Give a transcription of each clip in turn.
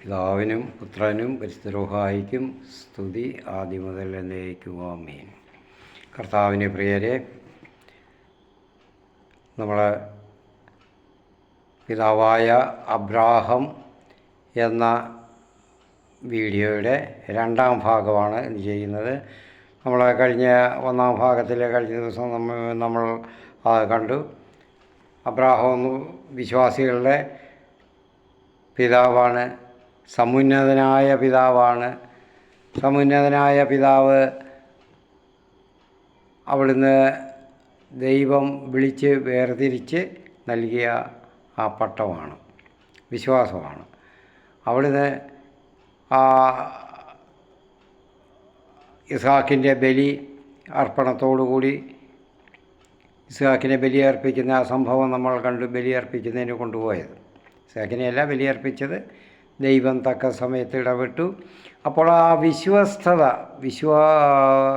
പിതാവിനും പുത്രനും പരിശുദ്ധരൂഹായിക്കും സ്തുതി ആദ്യം മുതൽ എന്നേക്കും ആമേൻ. കർത്താവിനെ പ്രിയരെ, നമ്മളെ പിതാവായ അബ്രാഹം എന്ന വീഡിയോയുടെ രണ്ടാം ഭാഗമാണ് ഇന്ന് ചെയ്യുന്നത്. നമ്മൾ കഴിഞ്ഞ ഒന്നാം ഭാഗത്തിൽ കഴിഞ്ഞ ദിവസം നമ്മൾ കണ്ടു. അബ്രാഹം വിശ്വാസികളുടെ പിതാവാണ്, സമുന്നതനായ പിതാവാണ്. സമുന്നതനായ പിതാവ് അവിടുന്ന് ദൈവം വിളിച്ച് വേർതിരിച്ച് നൽകിയ ആ പട്ടമാണ്, വിശ്വാസമാണ്. അവിടുന്ന് ഇസ്ഹാക്കിൻ്റെ ബലി അർപ്പണത്തോടുകൂടി ഇസ്ഹാക്കിനെ ബലിയർപ്പിക്കുന്ന ആ സംഭവം നമ്മൾ കണ്ടു. ബലിയർപ്പിക്കുന്നതിന് കൊണ്ടുപോയത് ഇസ്ഹാക്കിനെയല്ല, ബലിയർപ്പിച്ചത് ദൈവം തക്ക സമയത്ത് ഇടപെട്ടു. അപ്പോൾ ആ വിശ്വസ്തത,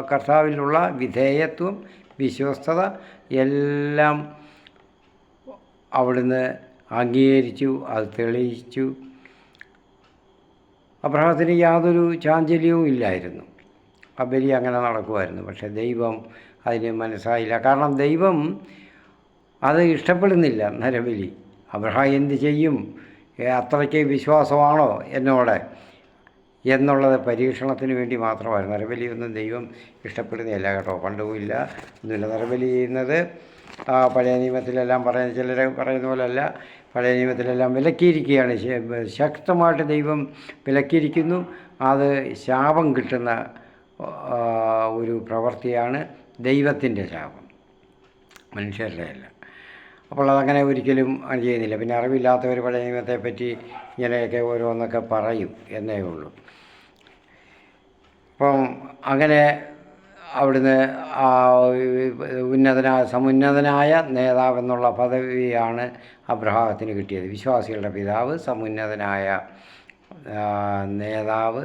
കർത്താവിലുള്ള വിധേയത്വം, വിശ്വസ്തത എല്ലാം അവിടുന്ന് അംഗീകരിച്ചു, അത് തെളിയിച്ചു. അബ്രാഹത്തിന് യാതൊരു ചാഞ്ചല്യവും ഇല്ലായിരുന്നു. ആ ബലി അങ്ങനെ നടക്കുമായിരുന്നു. പക്ഷേ ദൈവം അതിന് മനസ്സായില്ല. കാരണം ദൈവം അത് ഇഷ്ടപ്പെടുന്നില്ല, നരബലി. അബ്രാഹാം എന്ത് ചെയ്യും, അത്രയ്ക്ക് വിശ്വാസമാണോ എന്നോട് എന്നുള്ളത് പരീക്ഷണത്തിന് വേണ്ടി മാത്രമായിരുന്നു. നരബലിയൊന്നും ദൈവം ഇഷ്ടപ്പെടുന്നില്ല കേട്ടോ, പണ്ടുമില്ല, ഒന്നുമില്ല. നരബലി ചെയ്യുന്നത് പഴയ നിയമത്തിലെല്ലാം പറയുന്ന, ചിലർ പറയുന്ന പോലെയല്ല, പഴയ നിയമത്തിലെല്ലാം വിലക്കിയിരിക്കുകയാണ്. ശക്തമായിട്ട് ദൈവം വിലക്കിയിരിക്കുന്നു. അത് ശാപം കിട്ടുന്ന ഒരു പ്രവൃത്തിയാണ്, ദൈവത്തിൻ്റെ ശാപം, മനുഷ്യരുടെ അല്ല. അപ്പോൾ അതങ്ങനെ ഒരിക്കലും ചെയ്യുന്നില്ല. പിന്നെ അറിവില്ലാത്തവർ പഴയ നിയമത്തെപ്പറ്റി ഇങ്ങനെയൊക്കെ ഓരോന്നൊക്കെ പറയും എന്നേ ഉള്ളൂ. അപ്പം അങ്ങനെ അവിടുന്ന് സമുന്നതനായ നേതാവെന്നുള്ള പദവിയാണ് അബ്രാഹത്തിന് കിട്ടിയത്. വിശ്വാസികളുടെ പിതാവ്, സമുന്നതനായ നേതാവ്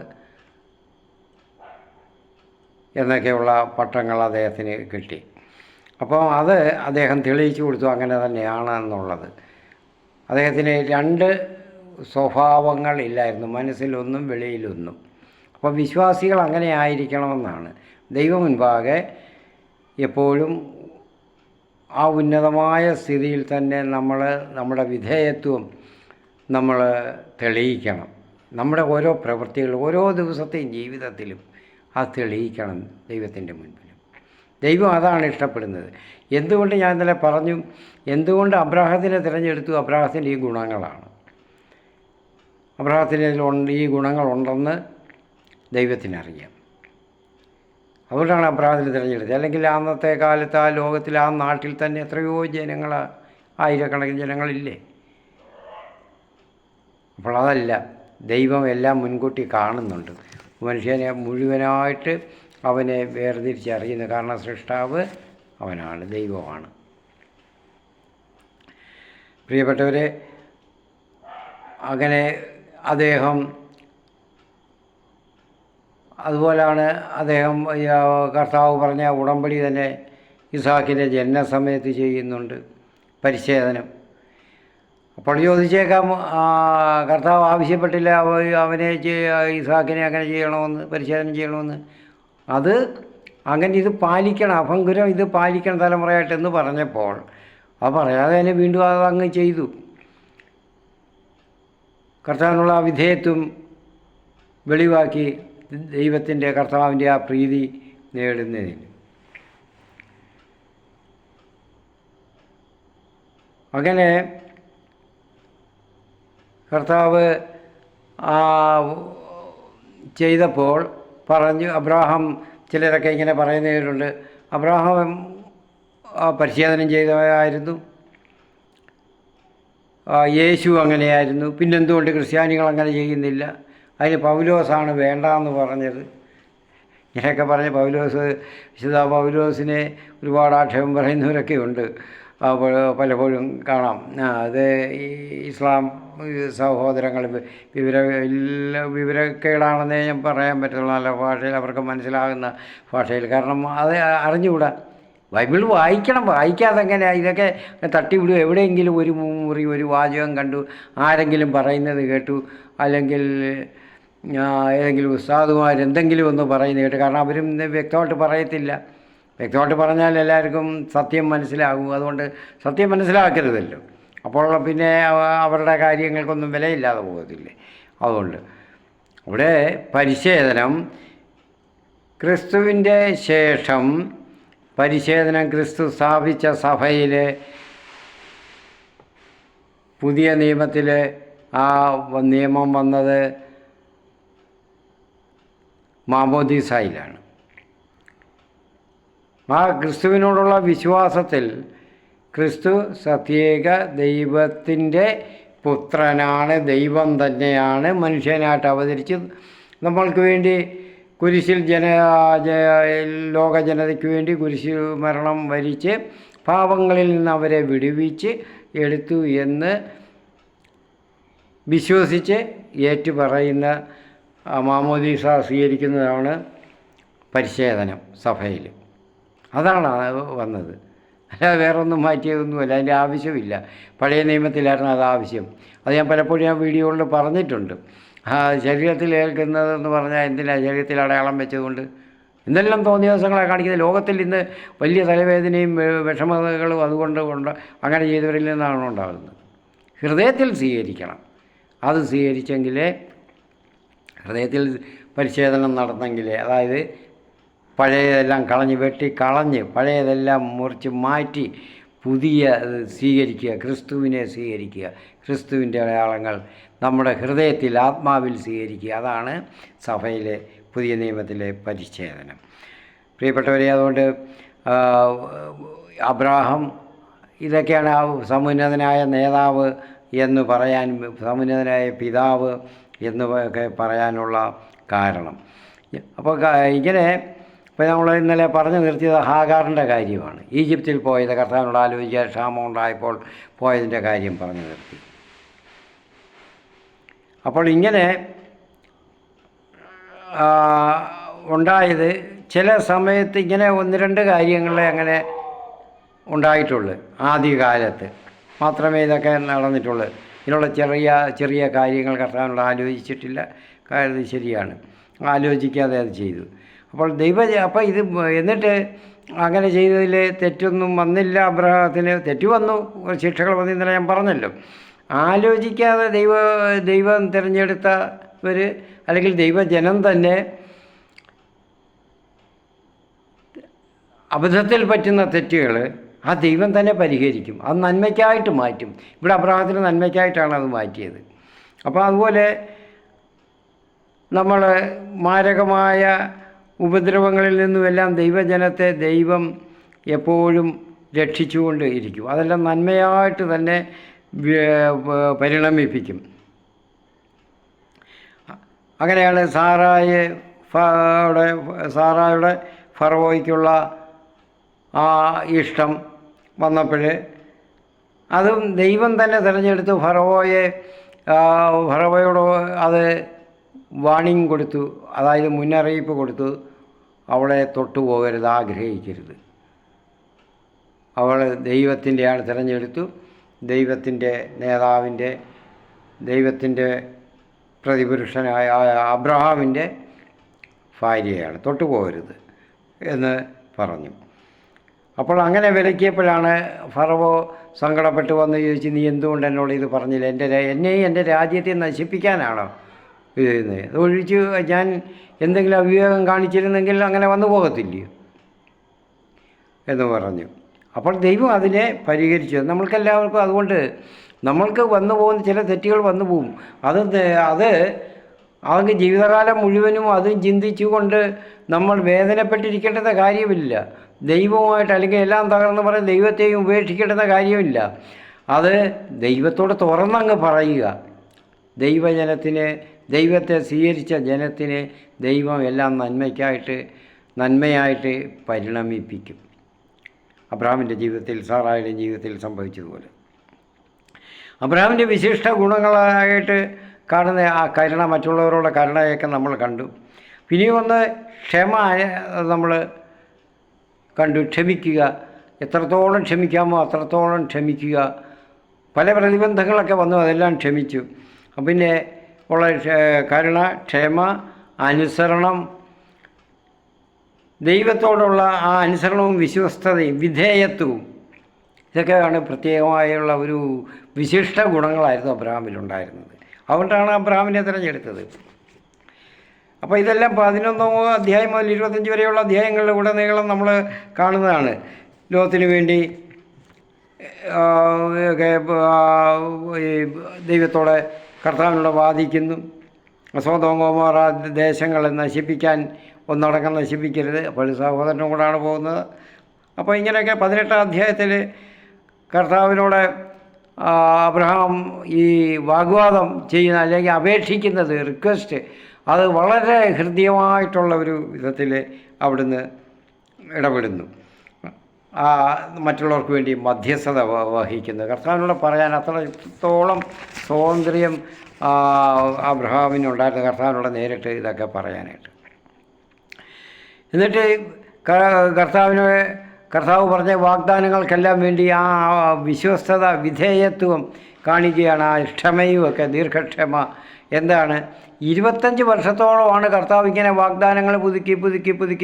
എന്നൊക്കെയുള്ള പട്ടങ്ങൾ അദ്ദേഹത്തിന് കിട്ടി. അപ്പോൾ അത് അദ്ദേഹം തെളിയിച്ചു കൊടുത്തു, അങ്ങനെ തന്നെയാണ് എന്നുള്ളത്. അദ്ദേഹത്തിന് രണ്ട് സ്വഭാവങ്ങളില്ലായിരുന്നു, മനസ്സിലൊന്നും വെളിയിലൊന്നും. അപ്പോൾ വിശ്വാസികൾ അങ്ങനെ ആയിരിക്കണമെന്നാണ്. ദൈവം മുൻപാകെ എപ്പോഴും ആ ഉന്നതമായ സ്ഥിതിയിൽ തന്നെ നമ്മുടെ വിധേയത്വം നമ്മൾ തെളിയിക്കണം. നമ്മുടെ ഓരോ പ്രവൃത്തികളും ഓരോ ദിവസത്തെയും ജീവിതത്തിലും അത് തെളിയിക്കണം ദൈവത്തിൻ്റെ മുൻപിൽ. ദൈവം അതാണ് ഇഷ്ടപ്പെടുന്നത്. എന്തുകൊണ്ട് ഞാൻ ഇന്നലെ പറഞ്ഞു, എന്തുകൊണ്ട് അബ്രാഹത്തിനെ തിരഞ്ഞെടുത്തു? അബ്രാഹത്തിൻ്റെ ഈ ഗുണങ്ങളാണ്. അബ്രാഹത്തിന് ഈ ഗുണങ്ങളുണ്ടെന്ന് ദൈവത്തിനറിയാം. അതുകൊണ്ടാണ് അബ്രാഹത്തിനെ തിരഞ്ഞെടുത്തത്. അല്ലെങ്കിൽ അന്നത്തെ കാലത്ത് ആ ലോകത്തിൽ, ആ നാട്ടിൽ തന്നെ എത്രയോ ജനങ്ങൾ, ആയിരക്കണക്കിന് ജനങ്ങളില്ലേ. അപ്പോൾ അതല്ല, ദൈവം എല്ലാം മുൻകൂട്ടി കാണുന്നുണ്ട്. മനുഷ്യനെ മുഴുവനായിട്ട് അവനെ വേർതിരിച്ചറിയുന്നു. കാരണം സൃഷ്ടാവ് അവനാണ്, ദൈവമാണ്. പ്രിയപ്പെട്ടവരെ, അങ്ങനെ അതുപോലെയാണ് അദ്ദേഹം കർത്താവ് പറഞ്ഞ ഉടമ്പടി തന്നെ ഇസ്ഹാക്കിൻ്റെ ജനനസമയത്ത് ചെയ്യുന്നുണ്ട്, പരിച്ഛേദനം. അപ്പോൾ ചോദിച്ചേക്കാം, കർത്താവ് ആവശ്യപ്പെട്ടില്ല അവനെ ഇസ്ഹാക്കിനെ അങ്ങനെ ചെയ്യണമെന്ന്, പരിച്ഛേദനം ചെയ്യണമെന്ന്. അത് അങ്ങനെ ഇത് പാലിക്കണം, അഭംഗുരം ഇത് പാലിക്കണം തലമുറയായിട്ടെന്ന് പറഞ്ഞപ്പോൾ അത് പറയാതെ തന്നെ വീണ്ടും അതങ്ങ് ചെയ്തു. കർത്താവിനുള്ള വിധേയത്വം വെളിവാക്കി ദൈവത്തിൻ്റെ, കർത്താവിൻ്റെ ആ പ്രീതി നേടുന്നതിന്. അങ്ങനെ കർത്താവ് ചെയ്തപ്പോൾ പറഞ്ഞു, അബ്രാഹാം, ചിലരൊക്കെ ഇങ്ങനെ പറയുന്ന കേട്ടിട്ടുണ്ട്, അബ്രാഹാം പരിച്ഛേദനം ചെയ്തവരായിരുന്നു, യേശു അങ്ങനെയായിരുന്നു, പിന്നെന്തുകൊണ്ട് ക്രിസ്ത്യാനികൾ അങ്ങനെ ചെയ്യുന്നില്ല? അതിന് പൗലോസാണ് വേണ്ടാന്ന് പറഞ്ഞത്. ഇങ്ങനെയൊക്കെ പറഞ്ഞ് വിശുദ്ധ പൗലോസിനെ ഒരുപാട് ആക്ഷേപം പറയുന്നവരൊക്കെ ഉണ്ട്. പലപ്പോഴും കാണാം. അത് ഇസ്ലാം സഹോദരങ്ങൾ വിവരക്കേടാണെന്നേ ഞാൻ പറയാൻ പറ്റുള്ളൂ, നല്ല ഭാഷയിൽ, അവർക്ക് മനസ്സിലാകുന്ന ഭാഷയിൽ. കാരണം അത് അറിഞ്ഞുകൂടാ. ബൈബിൾ വായിക്കണം. വായിക്കാതെ എങ്ങനെയാണ് ഇതൊക്കെ തട്ടിവിടുക? എവിടെയെങ്കിലും ഒരു മുറി ഒരു വാചകം കണ്ടു, ആരെങ്കിലും പറയുന്നത് കേട്ടു, അല്ലെങ്കിൽ ഏതെങ്കിലും ഉസ്താദുമാർ എന്തെങ്കിലും ഒന്ന് പറയുന്നത് കേട്ടു. കാരണം അവരും വ്യക്തമായിട്ട് പറയത്തില്ല. വ്യക്തമായിട്ട് പറഞ്ഞാൽ എല്ലാവർക്കും സത്യം മനസ്സിലാകും. അതുകൊണ്ട് സത്യം മനസ്സിലാക്കരുതല്ലോ. അപ്പോൾ പിന്നെ അവരുടെ കാര്യങ്ങൾക്കൊന്നും വിലയില്ലാതെ പോകത്തില്ലേ. അതുകൊണ്ട് ഇവിടെ പരിച്ഛേദനം ക്രിസ്തുവിൻ്റെ ശേഷം, പരിച്ഛേദനം ക്രിസ്തു സ്ഥാപിച്ച സഭയിൽ പുതിയ നിയമത്തിൽ ആ നിയമം വന്നത് മാമോദീസായിലാണ്. ആ ക്രിസ്തുവിനോടുള്ള വിശ്വാസത്തിൽ ക്രിസ്തു സത്യേക ദൈവത്തിൻ്റെ പുത്രനാണ്, ദൈവം തന്നെയാണ്, മനുഷ്യനായിട്ട് അവതരിച്ച് നമ്മൾക്ക് വേണ്ടി കുരിശിൽ ലോക ജനതയ്ക്ക് വേണ്ടി കുരിശ് മരണം വരിച്ച് പാപങ്ങളിൽ നിന്ന് അവരെ വിടുവിച്ച് എടുത്തു എന്ന് വിശ്വസിച്ച് ഏറ്റുപറയുന്ന മാമോദീസ സ്വീകരിക്കുന്നതാണ് പരിച്ഛേദനം സഭയിൽ. അതാണ് വന്നത്. അല്ലാതെ വേറൊന്നും മാറ്റിയതൊന്നുമല്ല. അതിൻ്റെ ആവശ്യമില്ല. പഴയ നിയമത്തിലായിരുന്നു അത് ആവശ്യം. അത് ഞാൻ പലപ്പോഴും ഞാൻ വീഡിയോകളിൽ പറഞ്ഞിട്ടുണ്ട്. ശരീരത്തിൽ ഏൽക്കുന്നതെന്ന് പറഞ്ഞാൽ എന്തിനാണ് ശരീരത്തിൽ അടയാളം വെച്ചതുകൊണ്ട്? എന്തെല്ലാം തോന്നിയ ദിവസങ്ങളെ കാണിക്കുന്നത്. ലോകത്തിൽ ഇന്ന് വലിയ തലവേദനയും വിഷമതകളും അതുകൊണ്ട് അങ്ങനെ ചെയ്തവരിൽ നിന്നാണ് ഉണ്ടാകുന്നത്. ഹൃദയത്തിൽ സ്വീകരിക്കണം. അത് സ്വീകരിച്ചെങ്കിലേ, ഹൃദയത്തിൽ പരിച്ഛേദനം നടന്നെങ്കിലേ, അതായത് പഴയതെല്ലാം വെട്ടിക്കളഞ്ഞ് പഴയതെല്ലാം മുറിച്ച് മാറ്റി പുതിയ സ്വീകരിക്കുക, ക്രിസ്തുവിനെ സ്വീകരിക്കുക, ക്രിസ്തുവിൻ്റെ അടയാളങ്ങൾ നമ്മുടെ ഹൃദയത്തിൽ ആത്മാവിൽ സ്വീകരിക്കുക. അതാണ് സഭയിലെ പുതിയ നിയമത്തിലെ പരിച്ഛേദനം. പ്രിയപ്പെട്ടവരെ, അതുകൊണ്ട് അബ്രാഹാം ഇതൊക്കെയാണ് സമുന്നതനായ നേതാവ് എന്ന് പറയാൻ, സമുന്നതനായ പിതാവ് എന്നൊക്കെ പറയാനുള്ള കാരണം. അപ്പോൾ ഇങ്ങനെ ഇപ്പോൾ നമ്മൾ ഇന്നലെ പറഞ്ഞു നിർത്തിയത് ഹാഗാറിൻ്റെ കാര്യമാണ്. ഈജിപ്തിൽ പോയത് കർത്താവിനോട് ആലോചിക്കുക, ക്ഷാമം ഉണ്ടായപ്പോൾ പോയതിൻ്റെ കാര്യം പറഞ്ഞു നിർത്തി. അപ്പോൾ ഇങ്ങനെ ഉണ്ടായത് ചില സമയത്ത് ഇങ്ങനെ ഒന്ന് രണ്ട് കാര്യങ്ങളെ അങ്ങനെ ഉണ്ടായിട്ടുള്ളൂ. ആദ്യകാലത്ത് മാത്രമേ ഇതൊക്കെ നടന്നിട്ടുള്ളൂ. ഇതിനുള്ള ചെറിയ ചെറിയ കാര്യങ്ങൾ കർത്താവിനോട് ആലോചിച്ചിട്ടില്ല. കാര്യം ശരിയാണ്, ആലോചിക്കാതെ അത് ചെയ്തു. അപ്പോൾ അപ്പോൾ ഇത് എന്നിട്ട് അങ്ങനെ ചെയ്തതിൽ തെറ്റൊന്നും വന്നില്ല. അബ്രഹാത്തിന് തെറ്റു വന്നു, ശിക്ഷകൾ വന്നു, ഇന്നലെ ഞാൻ പറഞ്ഞല്ലോ. ആലോചിക്കാതെ ദൈവം തിരഞ്ഞെടുത്തവർ അല്ലെങ്കിൽ ദൈവജനം തന്നെ അബദ്ധത്തിൽ പറ്റുന്ന തെറ്റുകൾ ആ ദൈവം തന്നെ പരിഹരിക്കും. അത് നന്മയ്ക്കായിട്ട് മാറ്റും. ഇവിടെ അബ്രഹാത്തിന് നന്മയ്ക്കായിട്ടാണ് അത് മാറ്റിയത്. അപ്പോൾ അതുപോലെ നമ്മൾ മാരകമായ ഉപദ്രവങ്ങളിൽ നിന്നുമെല്ലാം ദൈവജനത്തെ ദൈവം എപ്പോഴും രക്ഷിച്ചുകൊണ്ട് ഇരിക്കും. അതെല്ലാം നന്മയായിട്ട് തന്നെ പരിണമിപ്പിക്കും. അങ്ങനെയാണ് സാറായുടെ ഫറവോയ്ക്കുള്ള ആ ഇഷ്ടം വന്നപ്പോൾ അതും ദൈവം തന്നെ തിരഞ്ഞെടുത്ത് ഫറവോയോട് അത് വാണിംഗ് കൊടുത്തു, അതായത് മുന്നറിയിപ്പ് കൊടുത്തു, അവളെ തൊട്ടുപോകരുത്, ആഗ്രഹിക്കരുത്. അവൾ ദൈവത്തിൻ്റെയാണ് തിരഞ്ഞെടുത്തു, ദൈവത്തിൻ്റെ നേതാവിൻ്റെ, ദൈവത്തിൻ്റെ പ്രതിപുരുഷനായ അബ്രഹാമിൻ്റെ ഭാര്യയാണ്, തൊട്ടുപോകരുത് എന്ന് പറഞ്ഞു. അപ്പോൾ അങ്ങനെ വിലക്കിയപ്പോഴാണ് ഫറവോ സങ്കടപ്പെട്ട് വന്ന് ചോദിച്ചു, നീ എന്തുകൊണ്ട് എന്നോട് ഇത് പറഞ്ഞില്ല? എന്നെയും എൻ്റെ രാജ്യത്തെ നശിപ്പിക്കാനാണോ ഇത്? അതൊഴിച്ച് ഞാൻ എന്തെങ്കിലും അവിവേകം കാണിച്ചിരുന്നെങ്കിൽ അങ്ങനെ വന്നു പോകത്തില്ലയോ എന്ന് പറഞ്ഞു. അപ്പോൾ ദൈവം അതിനെ പരിഹരിച്ചു. നമ്മൾക്കെല്ലാവർക്കും അതുകൊണ്ട് നമ്മൾക്ക് വന്നു പോകുന്ന ചില തെറ്റുകൾ വന്നു പോകും. അത് ജീവിതകാലം മുഴുവനും അതും ചിന്തിച്ചുകൊണ്ട് നമ്മൾ വേദനപ്പെട്ടിരിക്കേണ്ടുന്ന കാര്യമില്ല. ദൈവവുമായിട്ട് അല്ലെങ്കിൽ എല്ലാം തകർന്ന് പറഞ്ഞ് ദൈവത്തെയും ഉപേക്ഷിക്കേണ്ടുന്ന കാര്യമില്ല. അത് ദൈവത്തോട് തുറന്നങ്ങ് പറയുക. ദൈവത്തെ സ്വീകരിച്ച ജനത്തിന് ദൈവം എല്ലാം നന്മയായിട്ട് പരിണമിപ്പിക്കും. അബ്രഹാമിൻ്റെ ജീവിതത്തിൽ, സാറായുടെ ജീവിതത്തിൽ സംഭവിച്ചതുപോലെ. അബ്രഹാമിൻ്റെ വിശിഷ്ട ഗുണങ്ങളായിട്ട് കാണുന്ന ആ കരുണ, മറ്റുള്ളവരോട് കരുണയൊക്കെ നമ്മൾ കണ്ടു. പിന്നെയും ഒന്ന് ക്ഷമ നമ്മൾ കണ്ടു ക്ഷമിക്കുക, എത്രത്തോളം ക്ഷമിക്കാമോ അത്രത്തോളം ക്ഷമിക്കുക. പല പ്രതിബന്ധങ്ങളൊക്കെ വന്നു, അതെല്ലാം ക്ഷമിച്ചു. പിന്നെ ഉള്ള കരുണ, ക്ഷമ, അനുസരണം, ദൈവത്തോടുള്ള ആ അനുസരണവും വിശ്വസ്തതയും വിധേയത്വവും, ഇതൊക്കെയാണ് പ്രത്യേകമായുള്ള ഒരു വിശിഷ്ട ഗുണങ്ങളായിരുന്നു അബ്രഹാമിലുണ്ടായിരുന്നത്. അതുകൊണ്ടാണ് അബ്രഹാമിനെ തിരഞ്ഞെടുത്തത്. അപ്പോൾ ഇതെല്ലാം 11 അധ്യായം മുതൽ 25 വരെയുള്ള അധ്യായങ്ങളിലൂടെ നീളം നമ്മൾ കാണുന്നതാണ്. ലോകത്തിന് വേണ്ടി ദൈവത്തോടെ കർത്താവിനോട് വാദിക്കുന്നു. സൊദോം ഗൊമോറ ദേശങ്ങളെ നശിപ്പിക്കാൻ ഒന്നടങ്കം നശിപ്പിക്കരുത്, അപ്പോൾ സഹോദരനും കൂടാണ് പോകുന്നത്. അപ്പോൾ ഇങ്ങനെയൊക്കെ 18 അധ്യായത്തിൽ കർത്താവിനോട് അബ്രഹാം ഈ വാഗ്വാദം ചെയ്യുന്ന അല്ലെങ്കിൽ അപേക്ഷിക്കുന്നത്, റിക്വസ്റ്റ്, അത് വളരെ ഹൃദ്യമായിട്ടുള്ള ഒരു വിധത്തിൽ അവിടുന്ന് ഇടപെടുന്നു. മറ്റുള്ളവർക്ക് വേണ്ടി മധ്യസ്ഥത വഹിക്കുന്നത്. കർത്താവിനോട് പറയാൻ അത്രത്തോളം സ്വാതന്ത്ര്യം അബ്രഹാമിനുണ്ടായിരുന്നു, കർത്താവിനോട് നേരിട്ട് ഇതൊക്കെ പറയാനായിട്ട്. എന്നിട്ട് കർത്താവ് പറഞ്ഞ വാഗ്ദാനങ്ങൾക്കെല്ലാം വേണ്ടി ആ വിശ്വസ്തത, വിധേയത്വം കാണിക്കുകയാണ്. ആ ക്ഷമയും ഒക്കെ, ദീർഘക്ഷമ. എന്താണ്, 25 വർഷത്തോളമാണ് കർത്താവ് ഇങ്ങനെ വാഗ്ദാനങ്ങൾ പുതുക്കി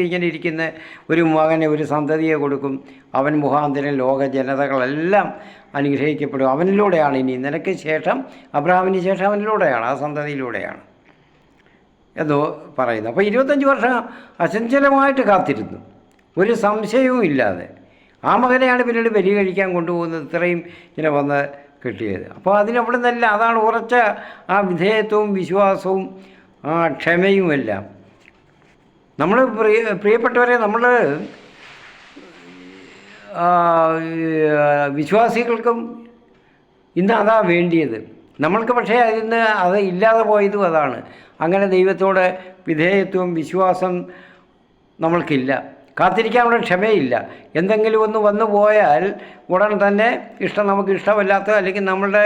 ഇങ്ങനെ ഇരിക്കുന്ന ഒരു മകനെ, ഒരു സന്തതിയെ കൊടുക്കും. അവൻ മുഖാന്തരം ലോക ജനതകളെല്ലാം അനുഗ്രഹിക്കപ്പെടും. അവനിലൂടെയാണ് ഇനി നിനക്ക് ശേഷം, അബ്രഹാമിന് ശേഷം അവനിലൂടെയാണ്, ആ സന്തതിയിലൂടെയാണ് എന്തോ പറയുന്നു. അപ്പോൾ 25 വർഷം അചഞ്ചലമായിട്ട് കാത്തിരുന്നു, ഒരു സംശയവും ഇല്ലാതെ. ആ മകനെയാണ് പിന്നീട് ബലി കഴിക്കാൻ കൊണ്ടുപോകുന്നത്, ഇത്രയും ഇങ്ങനെ വന്ന് കിട്ടിയത്. അപ്പോൾ അതിനവിടെ നിന്നല്ല, അതാണ് ഉറച്ച ആ വിധേയത്വവും വിശ്വാസവും ആ ക്ഷമയുമെല്ലാം. നമ്മൾ പ്രിയപ്പെട്ടവരെ, നമ്മൾ വിശ്വാസികൾക്കും ഇന്ന് അതാ വേണ്ടിയത്. നമ്മൾക്ക് പക്ഷേ അതിന് അത് ഇല്ലാതെ പോയതും അതാണ്. അങ്ങനെ ദൈവത്തോട് വിധേയത്വം, വിശ്വാസം നമ്മൾക്കില്ല. കാത്തിരിക്കാനുള്ള ക്ഷമയില്ല. എന്തെങ്കിലും ഒന്ന് വന്നു പോയാൽ ഉടൻ തന്നെ നമുക്ക് ഇഷ്ടമല്ലാത്ത, അല്ലെങ്കിൽ നമ്മളുടെ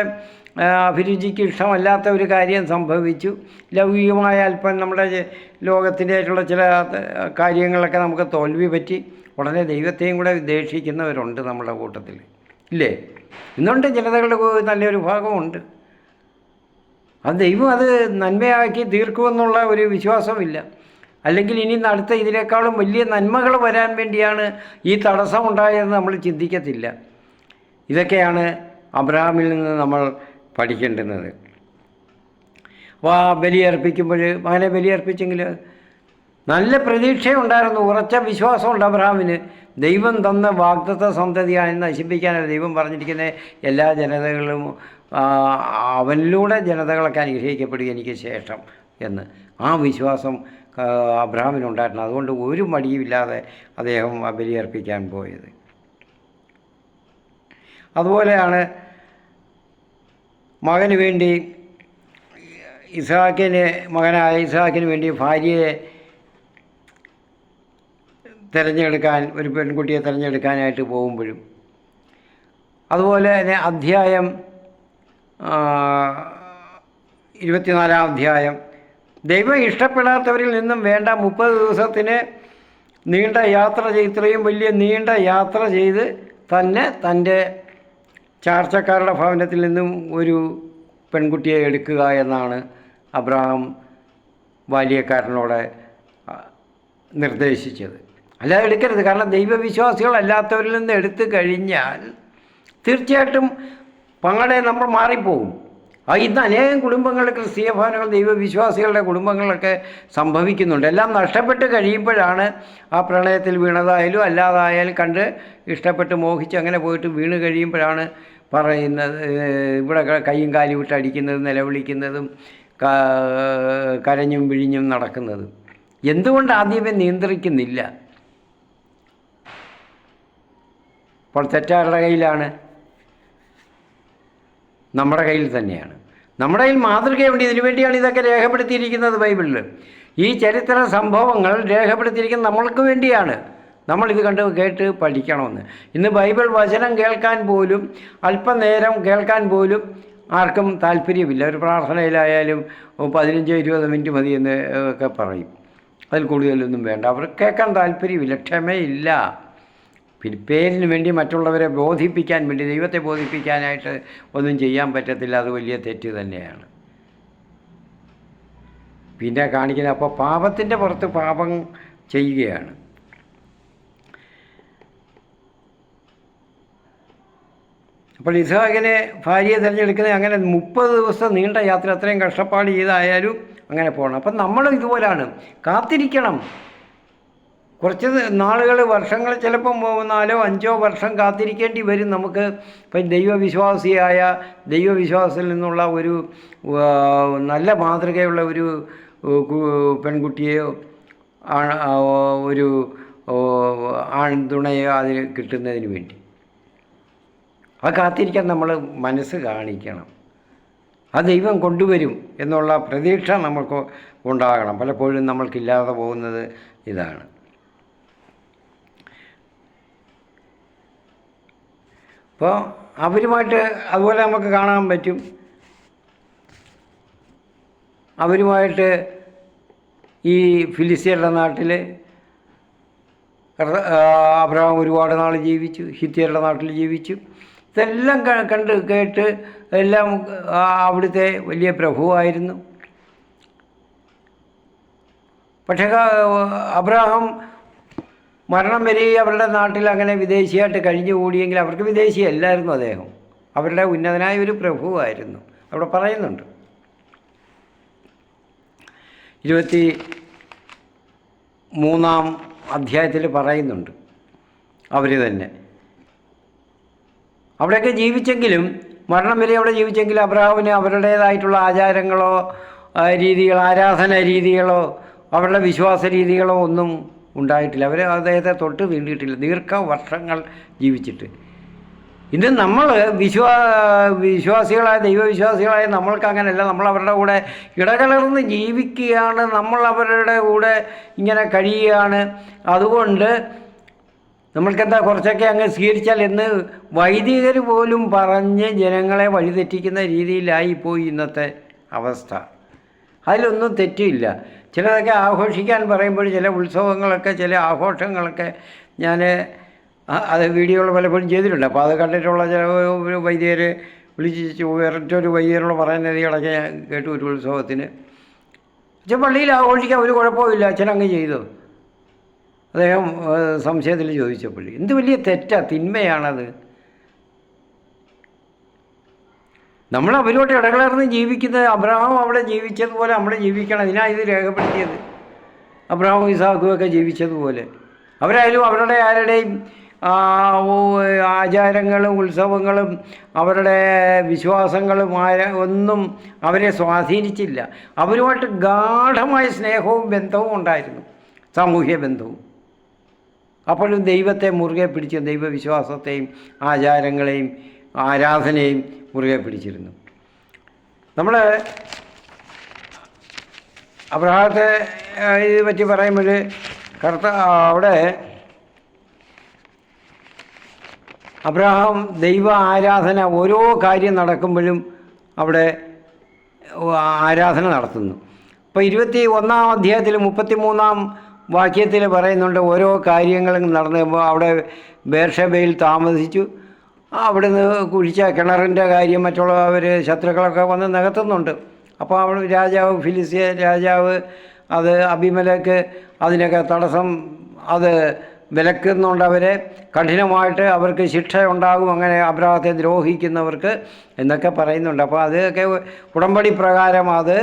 അഭിരുചിക്ക് ഇഷ്ടമല്ലാത്ത ഒരു കാര്യം സംഭവിച്ചു, ലൗകികമായ അല്പം നമ്മുടെ ലോകത്തിൻ്റെതായിട്ടുള്ള ചില കാര്യങ്ങളൊക്കെ നമുക്ക് തോൽവി പറ്റി, ഉടനെ ദൈവത്തെയും കൂടെ ദേഷിക്കുന്നവരുണ്ട് നമ്മുടെ കൂട്ടത്തിൽ, ഇല്ലേ? ഇന്നുണ്ട്, ജനതകളുടെ നല്ലൊരു ഭാഗമുണ്ട്. അത് ദൈവം അത് നന്മയാക്കി തീർക്കുമെന്നുള്ള ഒരു വിശ്വാസമില്ല. അല്ലെങ്കിൽ ഇനി അടുത്ത ഇതിനേക്കാളും വലിയ നന്മകൾ വരാൻ വേണ്ടിയാണ് ഈ തടസ്സം ഉണ്ടായതെന്ന് നമ്മൾ ചിന്തിക്കത്തില്ല. ഇതൊക്കെയാണ് അബ്രഹാമിൽ നിന്ന് നമ്മൾ പഠിക്കേണ്ടുന്നത്. അപ്പോൾ ആ ബലിയർപ്പിക്കുമ്പോൾ, മകനെ ബലിയർപ്പിച്ചെങ്കിൽ നല്ല പ്രതീക്ഷയുണ്ടായിരുന്നു, ഉറച്ച വിശ്വാസമുണ്ട് അബ്രഹാമിന്. ദൈവം തന്ന വാഗ്ദത്ത സന്തതിയാണ് നശിപ്പിക്കാനല്ല ദൈവം പറഞ്ഞിരിക്കുന്ന എല്ലാ ജനതകളും അവനിലൂടെ ജനതകളൊക്കെ അനുഗ്രഹിക്കപ്പെടുക എനിക്ക് ശേഷം എന്ന്. ആ വിശ്വാസം അബ്രഹാമിനുണ്ടായിരുന്നു. അതുകൊണ്ട് ഒരു മടിയുമില്ലാതെ അദ്ദേഹം ബലിയർപ്പിക്കാൻ പോയത്. അതുപോലെയാണ് മകന് വേണ്ടി മകനായ ഇസ്ഹാക്കിന് വേണ്ടി ഭാര്യയെ തിരഞ്ഞെടുക്കാൻ, ഒരു പെൺകുട്ടിയെ തിരഞ്ഞെടുക്കാനായിട്ട് പോകുമ്പോഴും, അതുപോലെ തന്നെ അധ്യായം 24 അധ്യായം, ദൈവം ഇഷ്ടപ്പെടാത്തവരിൽ നിന്നും വേണ്ട 30 ദിവസത്തിന് നീണ്ട യാത്ര ചെയ്ത്, ഇത്രയും വലിയ നീണ്ട യാത്ര ചെയ്ത് തന്നെ തൻ്റെ ചാർച്ചക്കാരുടെ ഭവനത്തിൽ നിന്നും ഒരു പെൺകുട്ടിയെ എടുക്കുക എന്നാണ് അബ്രഹാം ബാല്യക്കാരനോട് നിർദ്ദേശിച്ചത്. അല്ലാതെ എടുക്കരുത്. കാരണം ദൈവവിശ്വാസികളല്ലാത്തവരിൽ നിന്ന് എടുത്തു കഴിഞ്ഞാൽ തീർച്ചയായിട്ടും പങ്ങളെ നമ്മൾ മാറിപ്പോകും. ഇന്ന് അനേകം കുടുംബങ്ങൾ, ക്രിസ്തീയ ഭവനങ്ങൾ, ദൈവവിശ്വാസികളുടെ കുടുംബങ്ങളൊക്കെ സംഭവിക്കുന്നുണ്ട്. എല്ലാം നഷ്ടപ്പെട്ട് കഴിയുമ്പോഴാണ് ആ പ്രണയത്തിൽ വീണതായാലും അല്ലാതായാലും കണ്ട് ഇഷ്ടപ്പെട്ട് മോഹിച്ച് അങ്ങനെ പോയിട്ട് വീണ് കഴിയുമ്പോഴാണ് പറയുന്നത്, ഇവിടെ കൈയും കാലും വിട്ട് അടിക്കുന്നതും നിലവിളിക്കുന്നതും കരഞ്ഞും വിഴിഞ്ഞും നടക്കുന്നതും. എന്തുകൊണ്ട് ആദ്യമേ നിയന്ത്രിക്കുന്നില്ല? അപ്പോൾ തെറ്റാരുടെ കയ്യിലാണ്? നമ്മുടെ കയ്യിൽ തന്നെയാണ്. നമ്മുടെ കയ്യിൽ മാതൃകയുണ്ട്. ഇതിനു വേണ്ടിയാണ് ഇതൊക്കെ രേഖപ്പെടുത്തിയിരിക്കുന്നത് ബൈബിളിൽ. ഈ ചരിത്ര സംഭവങ്ങൾ രേഖപ്പെടുത്തിയിരിക്കുന്നത് നമ്മൾക്ക് വേണ്ടിയാണ്. നമ്മളിത് കേട്ട് പഠിക്കണമെന്ന്. ഇന്ന് ബൈബിൾ വചനം കേൾക്കാൻ പോലും, അല്പനേരം കേൾക്കാൻ പോലും ആർക്കും താല്പര്യമില്ല. ഒരു പ്രാർത്ഥനയിലായാലും 15-20 മിനിറ്റ് മതി എന്ന് ഒക്കെ പറയും. അതിൽ കൂടുതലൊന്നും വേണ്ട. അവർ കേൾക്കാൻ താല്പര്യമില്ല, ക്ഷമയില്ല. പിന്നെ പേരിന് വേണ്ടി മറ്റുള്ളവരെ ബോധിപ്പിക്കാൻ വേണ്ടി, ദൈവത്തെ ബോധിപ്പിക്കാനായിട്ട് ഒന്നും ചെയ്യാൻ പറ്റത്തില്ല. അത് വലിയ തെറ്റ് തന്നെയാണ്. പിന്നെ കാണിക്കുന്നത് അപ്പോൾ പാപത്തിൻ്റെ പുറത്ത് പാപം ചെയ്യുകയാണ്. അപ്പോൾ ഇസ്ഹാക്കിനെ ഭാര്യയെ തിരഞ്ഞെടുക്കുന്നത് അങ്ങനെ 30 ദിവസം നീണ്ട യാത്ര, അത്രയും കഷ്ടപ്പാട് ചെയ്തായാലും അങ്ങനെ പോകണം. അപ്പം നമ്മളും ഇതുപോലാണ്, കാത്തിരിക്കണം. കുറച്ച് നാളുകൾ, വർഷങ്ങൾ, ചിലപ്പം 4-5 വർഷം കാത്തിരിക്കേണ്ടി വരും നമുക്ക്. ഇപ്പം ദൈവവിശ്വാസത്തിൽ നിന്നുള്ള ഒരു നല്ല മാതൃകയുള്ള ഒരു പെൺകുട്ടിയെയോ ഒരു ആൺതുണയോ അതിൽ കിട്ടുന്നതിന് വേണ്ടി അത് കാത്തിരിക്കാൻ നമ്മൾ മനസ്സ് കാണിക്കണം. ആ ദൈവം കൊണ്ടുവരും എന്നുള്ള പ്രതീക്ഷ നമുക്ക് ഉണ്ടാകണം. പലപ്പോഴും നമ്മൾക്കില്ലാതെ പോകുന്നത് ഇതാണ്. അപ്പോൾ അവരുമായിട്ട് അതുപോലെ നമുക്ക് കാണാൻ പറ്റും. അവരുമായിട്ട് ഈ ഫിലിസ്ത്യരുടെ നാട്ടിൽ അബ്രഹാം ഒരുപാട് നാൾ ജീവിച്ചു, ഹിത്യരുടെ നാട്ടിൽ ജീവിച്ചു. ഇതെല്ലാം കണ്ട് കേട്ട് എല്ലാം അവിടുത്തെ വലിയ പ്രഭുവായിരുന്നു. പക്ഷേ അബ്രഹാം മരണം വരെ അവരുടെ നാട്ടിൽ അങ്ങനെ വിദേശിയായിട്ട് കഴിഞ്ഞുകൂടിയെങ്കിൽ അവർക്ക് വിദേശിയല്ലായിരുന്നു അദ്ദേഹം, അവരുടെ ഉന്നതനായ ഒരു പ്രഭുവായിരുന്നു. അവിടെ പറയുന്നുണ്ട് 23-ാം അധ്യായത്തിൽ പറയുന്നുണ്ട്. അവർ തന്നെ അവിടെയൊക്കെ ജീവിച്ചെങ്കിലും, മരണം വരെ അവിടെ ജീവിച്ചെങ്കിലും അബ്രഹാമിന് അവരുടേതായിട്ടുള്ള ആചാരങ്ങളോ ആരാധന രീതികളോ അവരുടെ വിശ്വാസ രീതികളോ ഒന്നും ഉണ്ടായിട്ടില്ല. അവർ അദ്ദേഹത്തെ തൊട്ട് തീണ്ടിയിട്ടില്ല ദീർഘവർഷങ്ങൾ ജീവിച്ചിട്ട്. ഇന്ന് നമ്മൾ വിശ്വാസികളായ ദൈവവിശ്വാസികളായ നമ്മൾക്ക് അങ്ങനെയല്ല. നമ്മൾ അവരുടെ കൂടെ ഇടകലർന്ന് ജീവിക്കുകയാണ്, നമ്മൾ അവരുടെ കൂടെ ഇങ്ങനെ കഴിയുകയാണ്. അതുകൊണ്ട് നമ്മൾക്കെന്താ കുറച്ചൊക്കെ അങ്ങ് സ്വീകരിച്ചാൽ എന്ന് വൈദികർ പോലും പറഞ്ഞ് ജനങ്ങളെ വഴിതെറ്റിക്കുന്ന രീതിയിലായിപ്പോയി ഇന്നത്തെ അവസ്ഥ. അതിലൊന്നും തെറ്റില്ല. ചിലതൊക്കെ ആഘോഷിക്കാൻ പറയുമ്പോൾ ചില ഉത്സവങ്ങളൊക്കെ, ചില ആഘോഷങ്ങളൊക്കെ ഞാൻ അത് വീഡിയോകൾ പലപ്പോഴും ചെയ്തിട്ടുണ്ട്. അപ്പോൾ അത് കണ്ടിട്ടുള്ള ചില വൈദികർ വിളിച്ച് വേറൊരു വൈദികരോട് പറയുന്നത് ഇടയ്ക്ക് ഞാൻ കേട്ടു. ഒരു ഉത്സവത്തിന് പള്ളിയിൽ ആഘോഷിക്കാൻ ഒരു കുഴപ്പമില്ല, അച്ഛനങ്ങ് ചെയ്തു. അദ്ദേഹം സംശയത്തിൽ ചോദിച്ചപ്പോൾ എന്ത് വലിയ തെറ്റാ, തിന്മയാണത്. നമ്മൾ അവരോട്ട് ഇടകലർന്ന് ജീവിക്കുന്നത്, അബ്രഹാം അവിടെ ജീവിച്ചതുപോലെ നമ്മൾ ജീവിക്കണം. ഇതിനാണ് ഇത് രേഖപ്പെടുത്തിയത്. അബ്രഹാമും ഇസാഖും ഒക്കെ ജീവിച്ചതുപോലെ അവരായാലും അവരുടെ ആരുടെയും ആചാരങ്ങളും ഉത്സവങ്ങളും അവരുടെ വിശ്വാസങ്ങളും ഒന്നും അവരെ സ്വാധീനിച്ചില്ല. അവരുമായിട്ട് ഗാഢമായ സ്നേഹവും ബന്ധവും ഉണ്ടായിരുന്നു, സാമൂഹ്യ ബന്ധവും. അപ്പോഴും ദൈവത്തെ മുറുകെ പിടിച്ച് ദൈവവിശ്വാസത്തെയും ആചാരങ്ങളെയും ആരാധനയും മുറുകെ പിടിച്ചിരുന്നു. നമ്മൾ അബ്രഹാത്തെ ഇത് പറ്റി പറയുമ്പോൾ അവിടെ അബ്രഹാം ദൈവ ആരാധന ഓരോ കാര്യം നടക്കുമ്പോഴും അവിടെ ആരാധന നടത്തുന്നു. ഇപ്പോൾ 21-ാം അധ്യായത്തിൽ 33-ാം വാക്യത്തിൽ പറയുന്നുണ്ട് ഓരോ കാര്യങ്ങളും നടന്നു. അവിടെ ബേർഷബയിൽ താമസിച്ചു. അവിടുന്ന് കുഴിച്ച കിണറിൻ്റെ കാര്യം മറ്റുള്ളവർ ശത്രുക്കളൊക്കെ വന്ന് നികത്തുന്നുണ്ട്. അപ്പോൾ അവിടെ രാജാവ്, ഫിലിസ്ത്യ രാജാവ്, അത് അബീമേലെക്ക് അതിനൊക്കെ തടസ്സം അത് വിലക്കുന്നുണ്ട്. അവരെ കഠിനമായിട്ട് അവർക്ക് ശിക്ഷ ഉണ്ടാകും അങ്ങനെ അബ്രഹാത്തെ ദ്രോഹിക്കുന്നവർക്ക് എന്നൊക്കെ പറയുന്നുണ്ട്. അപ്പോൾ അതൊക്കെ ഉടമ്പടി പ്രകാരം അത്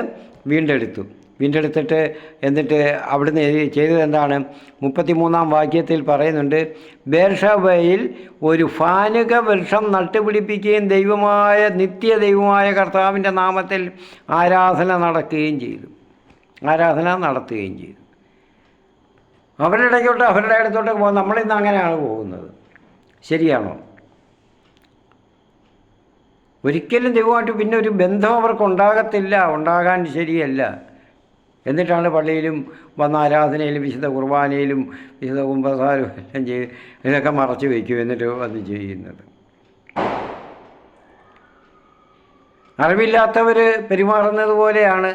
വീണ്ടെടുത്തിട്ട് എന്നിട്ട് അവിടുന്ന് ചെയ്തത് എന്താണ്? 33-ാം വാക്യത്തിൽ പറയുന്നുണ്ട്, ബേർഷബയിൽ ഒരു ഫാനുക വൃക്ഷം നട്ടുപിടിപ്പിക്കുകയും നിത്യദൈവമായ കർത്താവിൻ്റെ നാമത്തിൽ ആരാധന നടത്തുകയും ചെയ്തു. അവരുടെ അടുത്തോട്ട് പോകുന്നത് നമ്മളിന്ന് അങ്ങനെയാണ് പോകുന്നത്. ശരിയാണോ? ഒരിക്കലും ദൈവമായിട്ട് പിന്നെ ഒരു ബന്ധം ഉണ്ടാകാൻ ശരിയല്ല. എന്നിട്ടാണ് പള്ളിയിലും വന്ന ആരാധനയിലും വിശുദ്ധ കുർബാനയിലും വിശുദ്ധ കുമ്പസാരവും എല്ലാം ഇതൊക്കെ മറച്ചു വയ്ക്കും എന്നിട്ട് വന്ന് ചെയ്യുന്നത്. അറിവില്ലാത്തവർ പെരുമാറുന്നത് പോലെയാണ്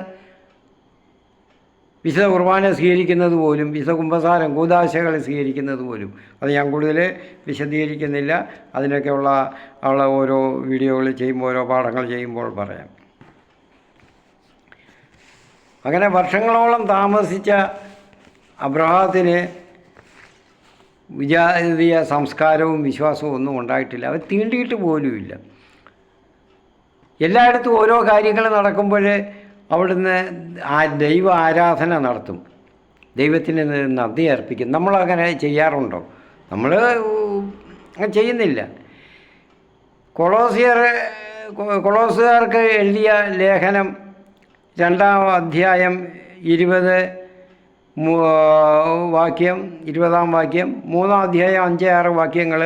വിശുദ്ധ കുർബാന സ്വീകരിക്കുന്നത് പോലും, വിശുദ്ധ കുമ്പസാരം കൂദാശകൾ സ്വീകരിക്കുന്നത് പോലും, അത് ഞാൻ കൂടുതൽ വിശദീകരിക്കുന്നില്ല. അതിനൊക്കെയുള്ള ഓരോ വീഡിയോകൾ ചെയ്യുമ്പോൾ, ഓരോ പാഠങ്ങൾ ചെയ്യുമ്പോൾ പറയാം. അങ്ങനെ വർഷങ്ങളോളം താമസിച്ച അബ്രഹാത്തിന് വിജാതീയ സംസ്കാരവും വിശ്വാസവും ഒന്നും ഉണ്ടായിട്ടില്ല. അവർ തീണ്ടിയിട്ട് പോലുമില്ല. എല്ലായിടത്തും ഓരോ കാര്യങ്ങൾ നടക്കുമ്പോൾ അവിടുന്ന് ദൈവ ആരാധന നടത്തും, ദൈവത്തിന് നന്ദി അർപ്പിക്കും. നമ്മളങ്ങനെ ചെയ്യാറുണ്ടോ? നമ്മൾ ചെയ്യുന്നില്ല. കൊളോസുകാർക്ക് എഴുതിയ ലേഖനം 2-ാം അധ്യായം 20-ാം വാക്യം, 3-ാം അധ്യായം 5-6 വാക്യങ്ങൾ,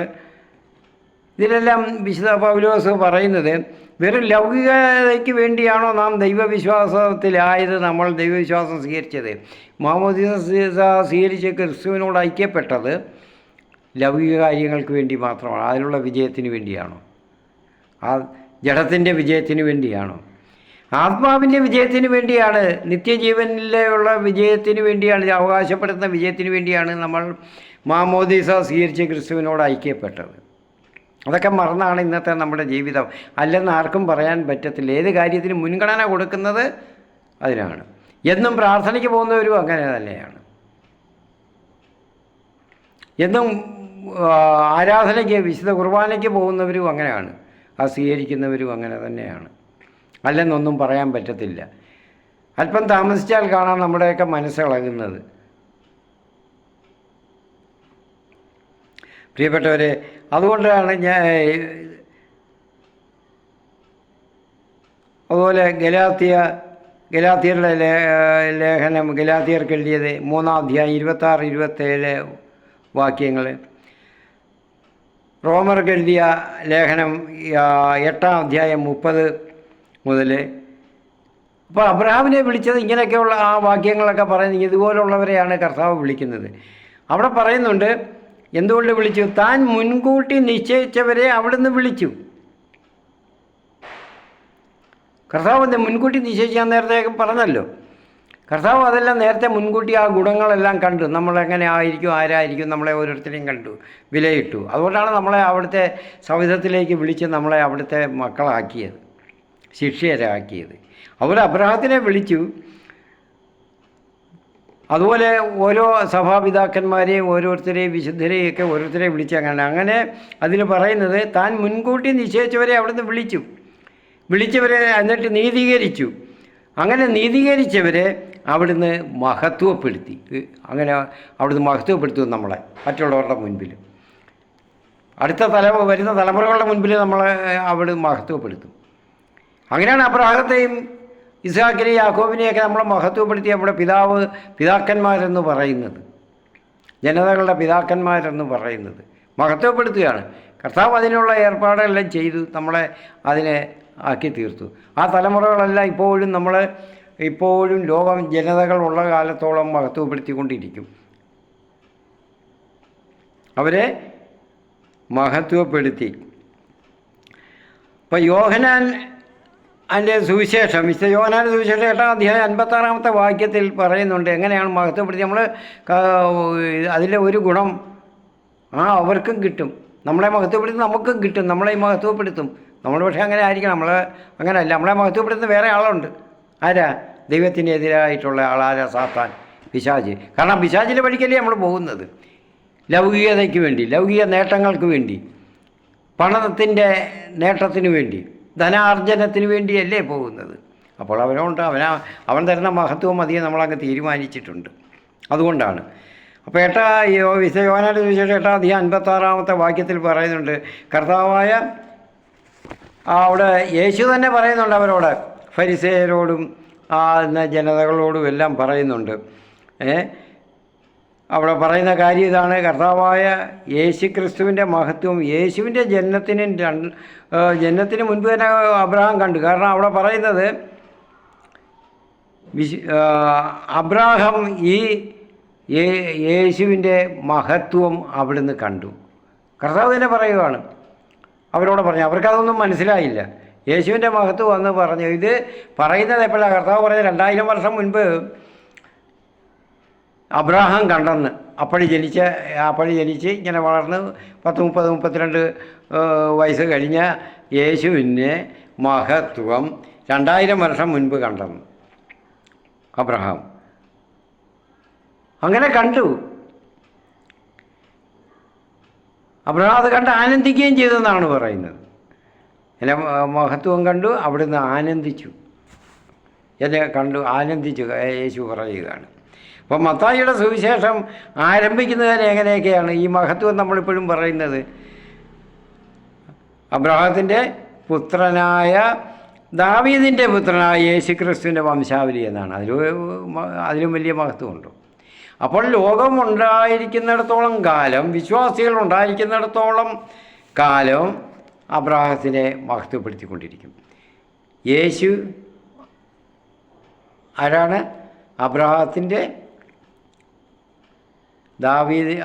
ഇതിലെല്ലാം വിശുദ്ധ പൗലോസ് പറയുന്നത് വെറും ലൗകികതയ്ക്ക് വേണ്ടിയാണോ നാം ദൈവവിശ്വാസത്തിലായത്? നമ്മൾ ദൈവവിശ്വാസം സ്വീകരിച്ചത്, മാമോദീസ സ്വീകരിച്ച് ക്രിസ്തുവിനോട് ഐക്യപ്പെട്ടത് ലൗകിക കാര്യങ്ങൾക്ക് വേണ്ടി മാത്രമാണ്? അതിനുള്ള വിജയത്തിന് വേണ്ടിയാണോ? ആ ജഡത്തിൻ്റെ വിജയത്തിന് വേണ്ടിയാണോ? ആത്മാവിൻ്റെ വിജയത്തിന് വേണ്ടിയാണ്, നിത്യജീവനിലുള്ള വിജയത്തിന് വേണ്ടിയാണ്, അവകാശപ്പെടുന്ന വിജയത്തിന് വേണ്ടിയാണ് നമ്മൾ മാമോദീസ സ്വീകരിച്ച് ക്രിസ്തുവിനോട് ഐക്യപ്പെട്ടത്. അതൊക്കെ മറന്നാണ് ഇന്നത്തെ നമ്മുടെ ജീവിതം. അല്ലെന്ന് ആർക്കും പറയാൻ പറ്റത്തില്ല. ഏത് കാര്യത്തിനും മുൻഗണന കൊടുക്കുന്നത് അതിനാണ്. എന്നും പ്രാർത്ഥനയ്ക്ക് പോകുന്നവരും അങ്ങനെ തന്നെയാണ്. എന്നും ആരാധനയ്ക്ക്, വിശുദ്ധ കുർബാനയ്ക്ക് പോകുന്നവരും അങ്ങനെയാണ്. അത് സ്വീകരിക്കുന്നവരും അങ്ങനെ തന്നെയാണ്. അല്ലെന്നൊന്നും പറയാൻ പറ്റത്തില്ല. അല്പം താമസിച്ചാൽ കാണാം നമ്മുടെയൊക്കെ മനസ്സിളകുന്നത്. പ്രിയപ്പെട്ടവരെ, അതുകൊണ്ടാണ് അതുപോലെ ഗലാത്യരുടെ ലേഖനം, ഗലാത്യർക്ക് എഴുതിയത് 3-ാം അധ്യായം 26-27 വാക്യങ്ങൾ, റോമർക്ക് എഴുതിയ ലേഖനം 8-ാം അധ്യായം 30 മുതൽ. അപ്പോൾ അബ്രഹാമിനെ വിളിച്ചത് ഇങ്ങനെയൊക്കെയുള്ള ആ വാക്യങ്ങളൊക്കെ പറയുന്നത് ഇതുപോലുള്ളവരെയാണ് കർത്താവ് വിളിക്കുന്നത്. അവിടെ പറയുന്നുണ്ട്, എന്തുകൊണ്ട് വിളിച്ചു? താൻ മുൻകൂട്ടി നിശ്ചയിച്ചവരെ അവിടുന്ന് വിളിച്ചു. കർത്താവ് മുൻകൂട്ടി നിശ്ചയിച്ചാൽ നേരത്തെ പറഞ്ഞല്ലോ. കർത്താവ് അതെല്ലാം നേരത്തെ മുൻകൂട്ടി ആ ഗുണങ്ങളെല്ലാം കണ്ടു. നമ്മളെങ്ങനെ ആയിരിക്കും, ആരായിരിക്കും, നമ്മളെ ഓരോരുത്തരെയും കണ്ടു, വിലയിട്ടു. അതുകൊണ്ടാണ് നമ്മളെ അവിടുത്തെ സൗധത്തിലേക്ക് വിളിച്ച് നമ്മളെ അവിടുത്തെ മക്കളാക്കിയത്, ശിഷ്യരാക്കിയത്. അവർ അബ്രഹാത്തിനെ വിളിച്ചു. അതുപോലെ ഓരോ സഭാപിതാക്കന്മാരെയും ഓരോരുത്തരെയും വിശുദ്ധരെയൊക്കെ ഓരോരുത്തരെ വിളിച്ച് അങ്ങനെ അതിൽ പറയുന്നത്, താൻ മുൻകൂട്ടി നിശ്ചയിച്ചവരെ അവിടുന്ന് വിളിച്ചവരെ എന്നിട്ട് നീതീകരിച്ചു. അങ്ങനെ നീതീകരിച്ചവരെ അവിടുന്ന് മഹത്വപ്പെടുത്തി. അങ്ങനെ അവിടുന്ന് മഹത്വപ്പെടുത്തും നമ്മളെ മറ്റുള്ളവരുടെ മുൻപിൽ, വരുന്ന തലമുറകളുടെ മുൻപിൽ നമ്മളെ അവിടെ മഹത്വപ്പെടുത്തും. അങ്ങനെയാണ് അബ്രഹാത്തെയും ഇസ്ഹാക്കിനെയും യാക്കോബിനെയൊക്കെ നമ്മളെ മഹത്വപ്പെടുത്തി നമ്മുടെ പിതാക്കന്മാരെന്ന് പറയുന്നത്, ജനതകളുടെ പിതാക്കന്മാരെന്ന് പറയുന്നത് മഹത്വപ്പെടുത്തുകയാണ്. കർത്താവ് അതിനുള്ള ഏർപ്പാടെല്ലാം ചെയ്തു, നമ്മളെ അതിനെ ആക്കി തീർത്തു. ആ തലമുറകളെല്ലാം ഇപ്പോഴും ലോകം ജനതകളുള്ള കാലത്തോളം മഹത്വപ്പെടുത്തിക്കൊണ്ടിരിക്കും. അവരെ മഹത്വപ്പെടുത്തി. ഇപ്പോൾ യോഹന്നാൻ അതിൻ്റെ സുവിശേഷം, വിശുദ്ധ യോഹന്നാൻ്റെ സുവിശേഷം 8-ാം അധ്യായം 56-ാമത്തെ വാക്യത്തിൽ പറയുന്നുണ്ട് എങ്ങനെയാണ് മഹത്വപ്പെടുത്തി. നമ്മൾ അതിലെ ഒരു ഗുണം അവർക്കും കിട്ടും, നമ്മളെ മഹത്വപ്പെടുത്തി നമുക്കും കിട്ടും, നമ്മളെ മഹത്വപ്പെടുത്തും. നമ്മൾ പക്ഷേ അങ്ങനെ ആയിരിക്കണം, അങ്ങനെയല്ല. നമ്മളെ മഹത്വപ്പെടുത്തുന്ന വേറെ ആളുണ്ട്. ആരാ? ദൈവത്തിനെതിരായിട്ടുള്ള ആളാരാ? സാത്താൻ, പിശാച്. കാരണം പിശാചിൻ്റെ വഴിക്കല്ലേ നമ്മൾ പോകുന്നത്, ലൗകികതയ്ക്ക് വേണ്ടി, ലൗകിക നേട്ടങ്ങൾക്ക് വേണ്ടി, പണത്തിൻ്റെ നേട്ടത്തിന് വേണ്ടി, ധനാർജനത്തിന് വേണ്ടിയല്ലേ പോകുന്നത്. അപ്പോൾ അവൻ തരുന്ന മഹത്വം അധികം നമ്മളങ്ങ് തീരുമാനിച്ചിട്ടുണ്ട്. അതുകൊണ്ടാണ്. അപ്പോൾ വിശുദ്ധ യോഹന്നാന്റെ സുവിശേഷം 8-ാം അധ്യായം 56-ാമത്തെ വാക്യത്തിൽ പറയുന്നുണ്ട്, കർത്താവായ അവിടെ യേശു തന്നെ പറയുന്നുണ്ട് അവരോട്, ഫരിസേയരോടും ജനതകളോടും എല്ലാം പറയുന്നുണ്ട്. അവിടെ പറയുന്ന കാര്യം ഇതാണ്, കർത്താവായ യേശു ക്രിസ്തുവിൻ്റെ മഹത്വം യേശുവിൻ്റെ ജനനത്തിന് മുൻപ് തന്നെ അബ്രഹാം കണ്ടു. കാരണം അവിടെ പറയുന്നത് അബ്രാഹാം ഈ യേശുവിൻ്റെ മഹത്വം അവിടുന്ന് കണ്ടു. കർത്താവ് തന്നെ പറയുകയാണ്, അവരോട് പറഞ്ഞു. അവർക്കതൊന്നും മനസ്സിലായില്ല. യേശുവിൻ്റെ മഹത്വം എന്ന് പറഞ്ഞു. ഇത് പറയുന്നത് എപ്പോഴാണ്? കർത്താവ് പറഞ്ഞത് 2000 വർഷം മുൻപ് അബ്രാഹാം കണ്ടെന്ന് അപ്പഴി ജനിച്ച് ഇങ്ങനെ വളർന്ന് 32 വയസ്സ് കഴിഞ്ഞ യേശുവിൻ്റെ മഹത്വം 2000 വർഷം മുൻപ് കണ്ടെന്ന് അബ്രഹാം അങ്ങനെ കണ്ടു. അബ്രഹാം അത് കണ്ട് ആനന്ദിക്കുകയും ചെയ്തെന്നാണ് പറയുന്നത്. എന്നെ മഹത്വം കണ്ടു, അവിടുന്ന് ആനന്ദിച്ചു, എന്നെ കണ്ടു ആനന്ദിച്ചു യേശു പറയുകയാണ്. അപ്പോൾ മത്തായിയുടെ സുവിശേഷം ആരംഭിക്കുന്നതിന് എങ്ങനെയൊക്കെയാണ് ഈ മഹത്വം നമ്മളിപ്പോഴും പറയുന്നത്? അബ്രഹാത്തിൻ്റെ പുത്രനായ ദാവീദിൻ്റെ പുത്രനായ യേശു ക്രിസ്തുവിൻ്റെ വംശാവലി എന്നാണ്. അതിലും വലിയ മഹത്വമുണ്ടോ? അപ്പോൾ ലോകമുണ്ടായിരിക്കുന്നിടത്തോളം കാലം, വിശ്വാസികൾ ഉണ്ടായിരിക്കുന്നിടത്തോളം കാലം അബ്രഹാത്തിനെ മഹത്വപ്പെടുത്തിക്കൊണ്ടിരിക്കും. യേശു ആരാണ്? അബ്രഹാത്തിൻ്റെ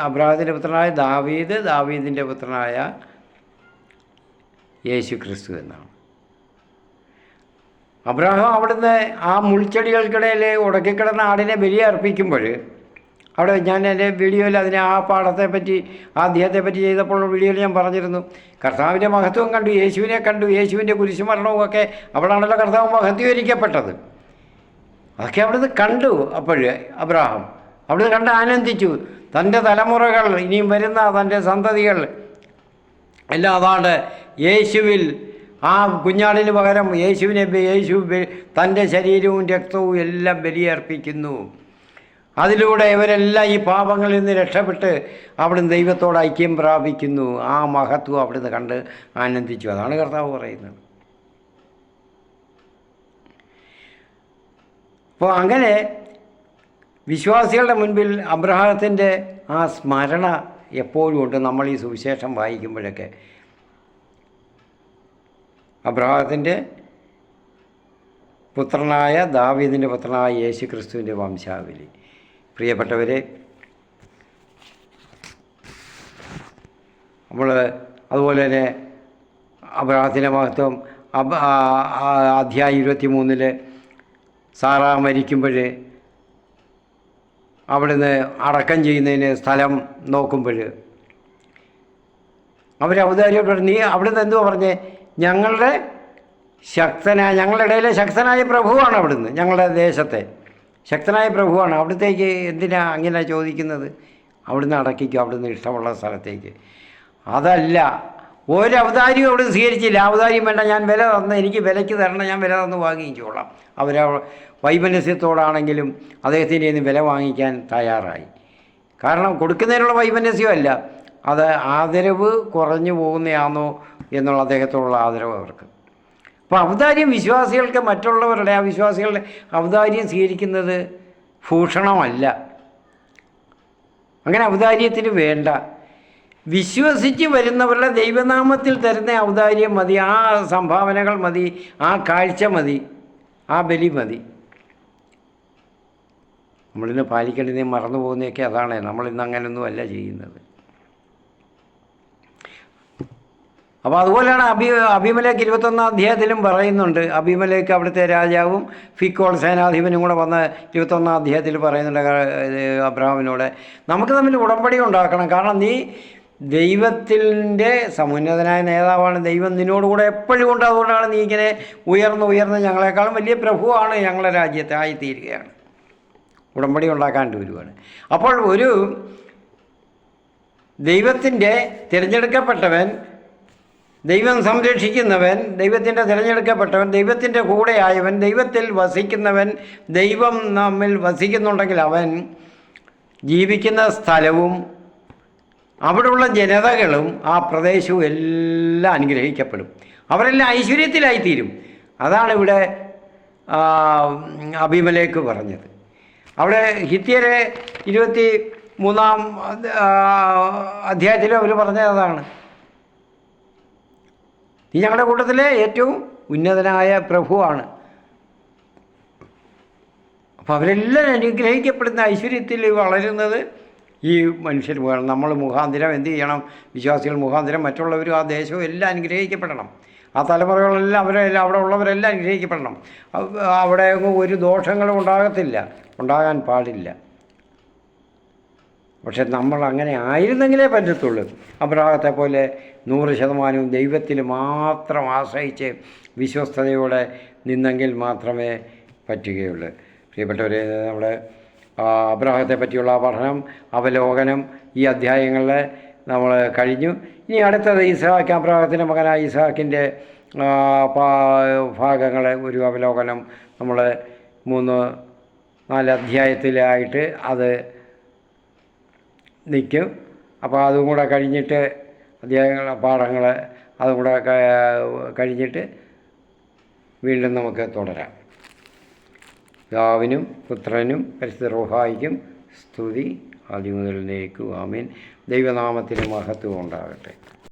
അബ്രഹാത്തിൻ്റെ പുത്രനായ ദാവീദിൻ്റെ പുത്രനായ യേശു ക്രിസ്തു എന്നാണ്. അബ്രഹാം അവിടുന്ന് ആ മുൾച്ചെടികൾക്കിടയിൽ ഉടക്കിക്കിടന്ന ആടിനെ ബലി അർപ്പിക്കുമ്പോൾ, അവിടെ ഞാൻ എൻ്റെ വീഡിയോയിൽ ആ പാഠത്തെപ്പറ്റി, ആ അധ്യായത്തെപ്പറ്റി ചെയ്തപ്പോൾ വീഡിയോയിൽ ഞാൻ പറഞ്ഞിരുന്നു, കർത്താവിൻ്റെ മഹത്വം കണ്ടു, യേശുവിനെ കണ്ടു, യേശുവിൻ്റെ കുരിശുമരണവും ഒക്കെ അവിടാണല്ലോ കർത്താവ് മഹത്വീകരിക്കപ്പെട്ടത്. അതൊക്കെ അവിടുന്ന് കണ്ടു. അബ്രഹാം അവിടുന്ന് കണ്ട് ആനന്ദിച്ചു. തൻ്റെ തലമുറകൾ, ഇനിയും വരുന്ന തൻ്റെ സന്തതികൾ എല്ലാം അതാണ് യേശുവിൽ, ആ കുഞ്ഞാടിന് പകരം യേശു തൻ്റെ ശരീരവും രക്തവും എല്ലാം ബലിയർപ്പിക്കുന്നു. അതിലൂടെ ഇവരെല്ലാം ഈ പാപങ്ങളിൽ നിന്ന് രക്ഷപ്പെട്ട് അവിടുന്ന് ദൈവത്തോട് ഐക്യം പ്രാപിക്കുന്നു. ആ മഹത്വം അവിടുന്ന് കണ്ട് ആനന്ദിച്ചു. അതാണ് കർത്താവ് പറയുന്നത്. അപ്പോൾ അങ്ങനെ വിശ്വാസികളുടെ മുൻപിൽ അബ്രഹാത്തിൻ്റെ ആ സ്മരണ എപ്പോഴും ഉണ്ട്. നമ്മൾ ഈ സുവിശേഷം വായിക്കുമ്പോഴൊക്കെ അബ്രഹാത്തിൻ്റെ പുത്രനായ ദാവീദിൻ്റെ പുത്രനായ യേശു ക്രിസ്തുവിൻ്റെ വംശാവലി. പ്രിയപ്പെട്ടവരെ, നമ്മൾ അതുപോലെ തന്നെ അബ്രഹാത്തിൻ്റെ മഹത്വം അധ്യായം 23 സാറാ മരിക്കുമ്പോൾ അവിടുന്ന് അടക്കം ചെയ്യുന്നതിന് സ്ഥലം നോക്കുമ്പോൾ അവരവതാരിയോട് നീ അവിടുന്ന് എന്തോ പറഞ്ഞേ, ഞങ്ങളുടെ ഇടയിലെ ശക്തനായ പ്രഭുവാണ് അവിടുന്ന്, ഞങ്ങളുടെ ദേശത്തെ ശക്തനായ പ്രഭുവാണ്. അവിടത്തേക്ക് എന്തിനാ അങ്ങനെ ചോദിക്കുന്നത്? അവിടുന്ന് അടക്കിക്കും, അവിടുന്ന് ഇഷ്ടമുള്ള സ്ഥലത്തേക്ക്. അതല്ല, ഒരവതാരിയും അവിടുന്ന് സ്വീകരിച്ചില്ല. അവതാരിയും വേണ്ട, ഞാൻ വില തന്ന്, എനിക്ക് വിലയ്ക്ക് തരണം, ഞാൻ വില തന്ന് വാങ്ങിച്ചോളാം. വൈമനസ്യത്തോടാണെങ്കിലും അദ്ദേഹത്തിൻ്റെ നിന്ന് വില വാങ്ങിക്കാൻ തയ്യാറായി. കാരണം കൊടുക്കുന്നതിനുള്ള വൈമനസ്യമല്ല, അത് ആദരവ് കുറഞ്ഞു പോകുന്നതാണോ എന്നുള്ള അദ്ദേഹത്തോടുള്ള ആദരവ് അവർക്ക്. അപ്പോൾ ഔദാര്യം വിശ്വാസികൾക്ക് മറ്റുള്ളവരുടെ വിശ്വാസികളുടെ ഔദാര്യം സ്വീകരിക്കുന്നത് ഭൂഷണമല്ല. അങ്ങനെ ഔദാര്യത്തിന് വേണ്ട. വിശ്വസിച്ച് വരുന്നവരുടെ ദൈവനാമത്തിൽ തരുന്ന ഔദാര്യം മതി, ആ സംഭാവനകൾ മതി, ആ കാഴ്ച മതി, ആ ബലി മതി. നമ്മളിന്ന് പാലിക്കേണ്ടതേ മറന്നു പോകുന്നതൊക്കെ അതാണ്. നമ്മളിന്ന് അങ്ങനെയൊന്നും അല്ല ചെയ്യുന്നത്. അപ്പോൾ അതുപോലെയാണ് അബീമലേക്ക് 21 അധ്യായത്തിലും പറയുന്നുണ്ട്. അബീമലേക്ക് അവിടുത്തെ രാജാവും ഫിക്കോൾ സേനാധിപനും കൂടെ വന്ന് 21 അധ്യായത്തിൽ പറയുന്നുണ്ട് അബ്രഹാമിനോട്, നമുക്ക് തമ്മിൽ ഉടമ്പടി ഉണ്ടാക്കണം. കാരണം നീ ദൈവത്തിൻ്റെ സമുന്നതനായ നേതാവാണ്, ദൈവം നിന്നോടുകൂടെ എപ്പോഴും ഉണ്ട്. അതുകൊണ്ടാണ് നീ ഇങ്ങനെ ഉയർന്ന് ഞങ്ങളെക്കാളും വലിയ പ്രഭുവാണ് ഞങ്ങളുടെ രാജ്യത്തെ ആയിത്തീരുകയാണ്. ഉടമ്പടി ഉണ്ടാക്കാണ്ട് വരുവാണ്. അപ്പോൾ ഒരു ദൈവത്തിൻ്റെ തിരഞ്ഞെടുക്കപ്പെട്ടവൻ, ദൈവം സംരക്ഷിക്കുന്നവൻ, ദൈവത്തിൻ്റെ തിരഞ്ഞെടുക്കപ്പെട്ടവൻ, ദൈവത്തിൻ്റെ കൂടെയായവൻ, ദൈവത്തിൽ വസിക്കുന്നവൻ, ദൈവം നമ്മിൽ വസിക്കുന്നുണ്ടെങ്കിൽ അവൻ ജീവിക്കുന്ന സ്ഥലവും അവിടെയുള്ള ജനതകളും ആ പ്രദേശവും എല്ലാം അനുഗ്രഹിക്കപ്പെടും. അവരെല്ലാം ഐശ്വര്യത്തിലായിത്തീരും. അതാണ് ഇവിടെ അബീമലേക്ക് പറഞ്ഞത്. അവിടെ ഹിത്യരെ 23 അധ്യായത്തിൽ അവർ പറഞ്ഞത് അതാണ്, നീ ഞങ്ങളുടെ കൂട്ടത്തിലെ ഏറ്റവും ഉന്നതനായ പ്രഭുവാണ്. അപ്പോൾ അവരെല്ലാം അനുഗ്രഹിക്കപ്പെടുന്ന ഐശ്വര്യത്തിൽ വളരുന്നത് ഈ മനുഷ്യർ വേണം. നമ്മൾ മുഖാന്തരം എന്ത് ചെയ്യണം? വിശ്വാസികൾ മുഖാന്തരം മറ്റുള്ളവരും ആ ദേശവും എല്ലാം അനുഗ്രഹിക്കപ്പെടണം. ആ തലമുറകളെല്ലാം അവിടെ ഉള്ളവരെല്ലാം അനുഗ്രഹിക്കപ്പെടണം. അവിടെ ഒരു ദോഷങ്ങളും ഉണ്ടാകത്തില്ല, ഉണ്ടാകാൻ പാടില്ല. പക്ഷെ നമ്മൾ അങ്ങനെ ആയിരുന്നെങ്കിലേ പറ്റത്തുള്ളൂ. അബ്രാഹത്തെ പോലെ 100% ദൈവത്തിൽ മാത്രം ആശ്രയിച്ച് വിശ്വസ്തയോടെ നിന്നെങ്കിൽ മാത്രമേ പറ്റുകയുള്ളൂ. പ്രിയപ്പെട്ടവരെ, നമ്മുടെ അബ്രാഹത്തെ പറ്റിയുള്ള പഠനം, അവലോകനം ഈ അധ്യായങ്ങളിൽ നമ്മൾ കഴിഞ്ഞു. ഇനി അടുത്തത് അബ്രാഹത്തിൻ്റെ മകനായ ഇസ്ഹാക്കിൻ്റെ ഭാഗങ്ങളെ ഒരു അവലോകനം നമ്മൾ 3-4 അധ്യായത്തിലായിട്ട് അത് നിൽക്കും. അപ്പോൾ അതും കൂടെ കഴിഞ്ഞിട്ട് പാഠങ്ങൾ അതും കൂടെ കഴിഞ്ഞിട്ട് വീണ്ടും നമുക്ക് തുടരാം. പിതാവിനും പുത്രനും പരിശുദ്ധ റൂഹായിക്കും സ്തുതി ആദ്യം മുതൽ എന്നേക്കും. ആമേൻ. ദൈവനാമത്തിന് മഹത്വം ഉണ്ടാകട്ടെ.